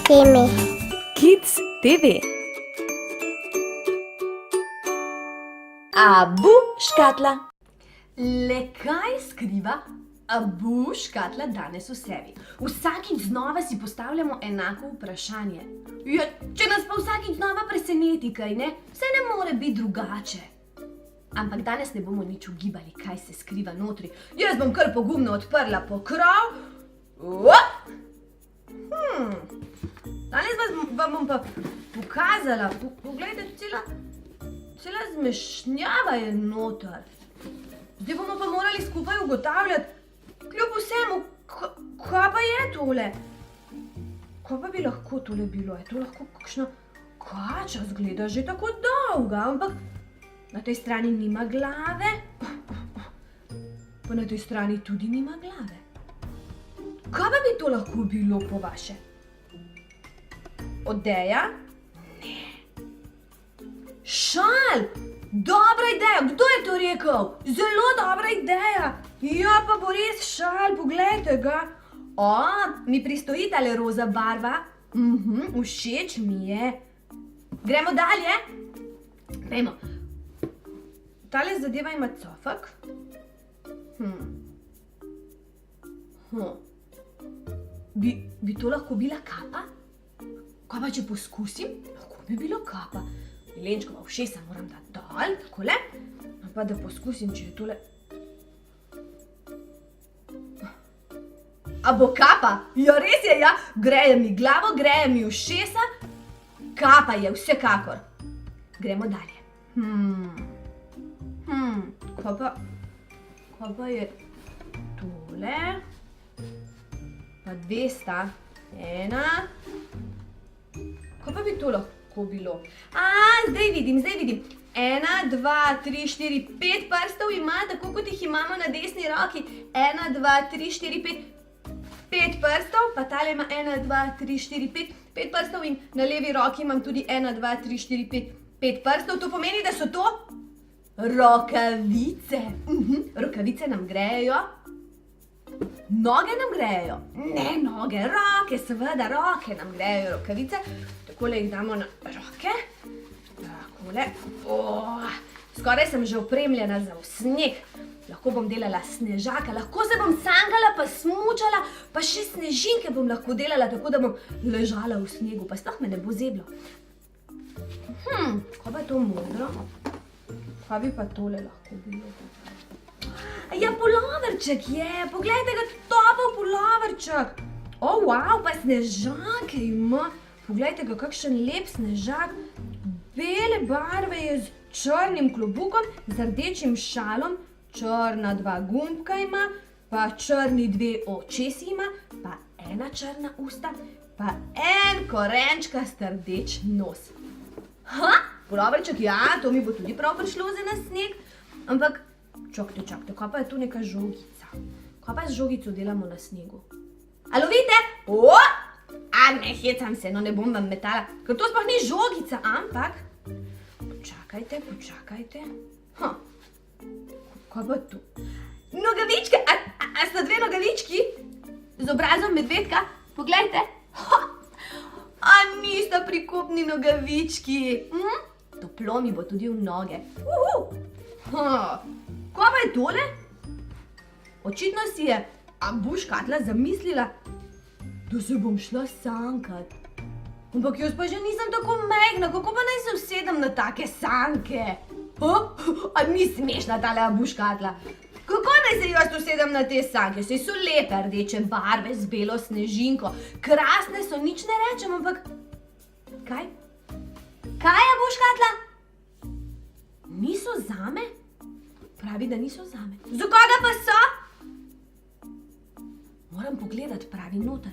TV. Kids TV. Abu škatla. Le kaj skriva Abu škatla danes v sebi? Vsakič znova si postavljamo enako vprašanje. Ja, če nas pa vsakič znova preseneti, kaj ne? Vse ne more biti drugače. Ampak danes ne bomo nič ugibali, kaj se skriva notri. Jaz bom kar pogumno odprla pokrov. Danes vam bom pa pokazala. Poglejte, cela zmešnjava je noter. Zdaj bomo pa morali skupaj ugotavljati, kljub vsemu, kaj pa je tole? Kaj pa bi lahko tole bilo? Je to lahko kakšna kača? Zgleda že tako dolga, ampak na tej strani nima glave. Pa na tej strani tudi nima glave. Kaj pa bi to lahko bilo po vaše? Odeja? Ne. Šal! Dobra ideja! Kdo je to rekel? Zelo dobra ideja! Ja, pa bo res šal, poglejte ga. O, mi pristoji tale roza barva. Všeč mi je. Gremo dalje? Gremo. Tale zadeva ima cofek. Bi to lahko bila kapa? Kaj pa, če poskusim? Lahko bi bilo kapa. Milenčkova ušesa moram dati dol, takole. Pa da poskusim, če je tole... A bo kapa? Ja, res je, ja. Greje mi glavo, greje mi ušesa. Kapa je, vsekakor. Gremo dalje. Kaj pa je tole? Pa dve sta. Ena. Kaj pa bi to lahko bilo? Zdaj vidim. 1, 2, 3, 4, 5 prstov ima, tako kot jih imamo na desni roki. 1, 2, 3, 4, 5 prstov, pa tale ima 1, 2, 3, 4, 5 prstov in na levi roki imam tudi 1, 2, 3, 4, 5 prstov. To pomeni, da so to rokavice. Rokavice nam grejejo. Noge nam grejejo. Ne noge, roke, seveda, roke nam grejejo rokavice. Takole jih damo na roke. Takole. Skoraj sem že opremljena za sneg. Lahko bom delala snežaka, lahko se bom sankala pa smučala, pa še snežinke bom lahko delala, tako da bom ležala v snegu, pa sploh me ne bo zeblo. Kaj pa je to modro? Kaj bi pa tole lahko bilo? Ja, puloverček je, poglejte ga, topel puloverček. Wow, pa snežake ima. Poglejte ga, kakšen lep snežak. Bele barve je z črnim klobukom, z rdečim šalom, črna 2 gumbka ima, pa črni 2 očesi ima, pa ena črna usta, pa en korenčkast rdeč nos. Puloverček, ja, to mi bo tudi prav prišlo za na sneg. Ampak, čakajte, kaj pa je tu neka žogica? Kaj pa z žogico delamo na snegu? A lovite? Ne hecam se, no ne bom vam metala, ker to sploh ni žogica, ampak... Počakajte. Kaj pa tu? Nogavičke, a sta 2 nogavički? Z obrazom medvedka? Poglejte. A nista prikupni nogavički? Toplo mi bo tudi v noge. Kaj pa je tole? Očitno si je Abu škatla zamislila, da se bom šla sankat. Ampak jaz pa že nisem tako majhna, kako pa naj se usedem na take sanke? A ni smešna tale Abu škatla? Kako naj se jaz usedem na te sanke? Saj so lepe rdeče barve z belo snežinko. Krasne so, nič ne rečem, ampak... Kaj? Kaj, Abu škatla? Niso zame? Pravi, da niso zame. Za koga pa so? Moram pogledati, pravi noter.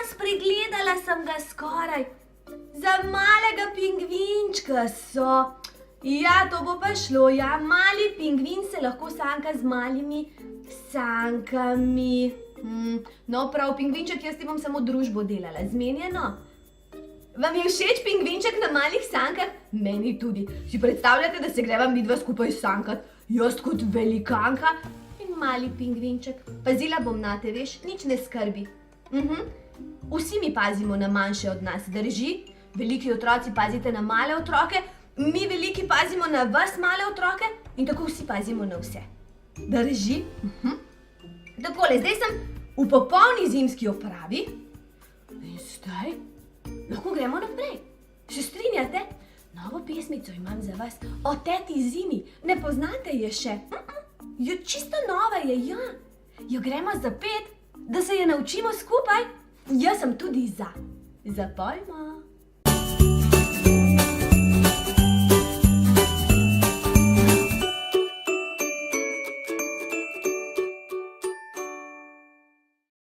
Spregledala sem ga skoraj. Za malega pingvinčka so. Ja, to bo pa šlo, ja. Mali pingvin se lahko sanka z malimi sankami. No, prav, pingvinček, jaz ti bom samo družbo delala. Zmenjeno? Vam je všeč pingvinček na malih sankah? Meni tudi. Si predstavljate, da se greva midva skupaj sankat? Jaz kot velikanka in mali pingvinček. Pazila bom nate, veš, nič ne skrbi. Vsi mi pazimo na manjše od nas, drži? Veliki otroci pazite na male otroke, mi veliki pazimo na vas male otroke in tako vsi pazimo na vse. Drži? Takole, zdaj sem v popolni zimski opravi in zdaj lahko gremo naprej. Se strinjate? Novo pesmico imam za vas o teti Zimi. Ne poznate je še? Jo čisto nova je, ja. Jo gremo zapet, da se je naučimo skupaj. Jaz sem tudi za. Zapojmo.